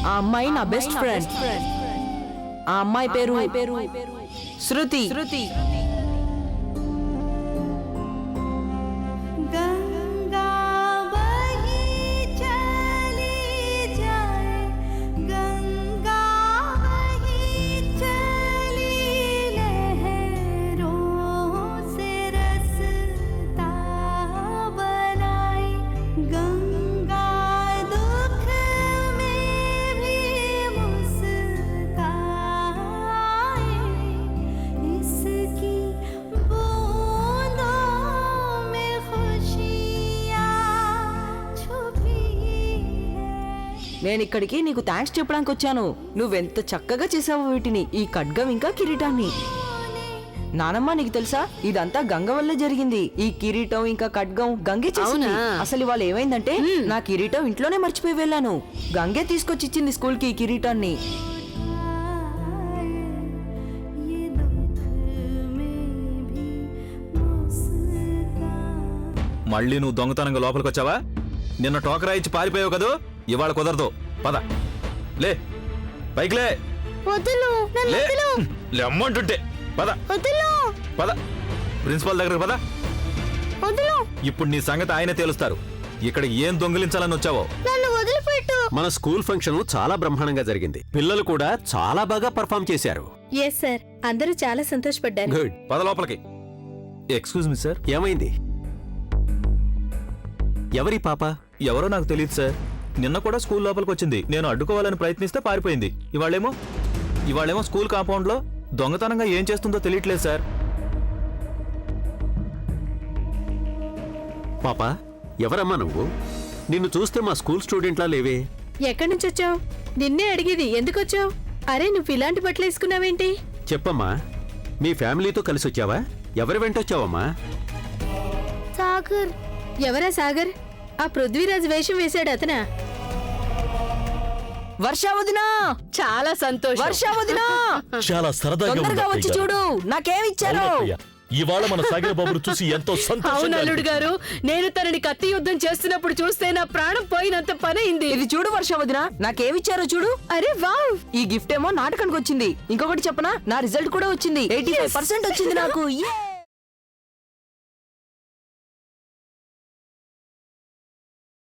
ఆ అమ్మాయి నా బెస్ట్ ఫ్రెండ్. ఆ అమ్మాయి పేరు శృతి. నేను ఇక్కడికి నీకు థ్యాంక్స్ చెప్పడానికి వచ్చాను. నువ్వెంత చక్కగా చేసావు వీటిని, ఈ ఖడ్గం ఇంకా కిరీటాన్ని. నానమ్మ నీకు తెలుసా, ఇదంతా గంగ వల్లే జరిగింది. ఈ కిరీటం ఇంకా ఖడ్గం గంగే చేసింది. అసలు వాళ్ళు ఏమైందంటే నా కిరీటం ఇంట్లోనే మర్చిపోయి వెళ్ళాను. గంగే తీసుకొచ్చి ఇచ్చింది స్కూల్ కి ఈ కిరీటాన్ని. మళ్ళీ నువ్వు దొంగతనంగా లోపలికి వచ్చావా? నిన్న టోకరా ఇచ్చి పారిపోయావు కదూ, ఇవాళ కుదరదు. పద లే, పైకి లే. లేమ్మంటుంటే పద పద, ప్రిన్సిపాల్ దగ్గరకు పద. ఇప్పుడు నీ సంగతి ఆయనే తేలుస్తారు. ఇక్కడ ఏం దొంగిలించాలని వచ్చావో. మన స్కూల్ ఫంక్షన్ చాలా బ్రహ్మాండంగా జరిగింది. పిల్లలు కూడా చాలా బాగా పర్ఫామ్ చేశారు. ఎస్ సార్, అందరూ చాలా సంతోషపడ్డారు. గుడ్. పద లోపలికి. Excuse me sir. ఏమైంది? ఎవరి పాప? ఎవరో నాకు తెలియదు సార్. నిన్న కూడా స్కూల్ లోపలికి వచ్చింది. నేను అడ్డుకోవాలని ప్రయత్నిస్తే పారిపోయింది. ఇవాళేమో స్కూల్ కాంపౌండ్ లో దొంగతనంగా ఏం చేస్తుందో తెలియట్లేదు సార్. పాప, ఎవరమ్మా నువ్వు? నిన్ను చూస్తే మా స్కూల్ స్టూడెంట్లా లేవే. ఎక్కడి నుంచి వచ్చావు? నిన్నే అడిగేది, ఎందుకు వచ్చావు? అరే, నువ్వు ఇలాంటి బట్టలు వేసుకున్నావేంటి? చెప్పమ్మా, మీ ఫ్యామిలీతో కలిసి వచ్చావా? ఎవరి వెంట వచ్చావమ్మా? సాగర్. ఎవరా సాగర్? ఆ పృథ్వీరాజ్ వేషం వేశాడు అతనా? వర్షా వదినా, చాలా సంతోషం. వర్షా వదినా, చాలా సరదాగా తొందరగా వచ్చి చూడు నాకేమిచ్చారు. ఇవాళ మన సాగిర బాబును చూసి ఎంతో సంతోషంగా అల్లుడు గారు, నేను తనని కత్తి యుద్ధం చేస్తున్నప్పుడు చూస్తే నా ప్రాణం పోయినంత పనైంది. ఇది చూడు వర్షా వదినా, నాకేమిచ్చారో చూడు. అరే వావ్, ఈ గిఫ్ట్ ఏమో నాటకానికి వచ్చింది. ఇంకొకటి చెప్పనా, నా రిజల్ట్ కూడా వచ్చింది. 85% వచ్చింది నాకు.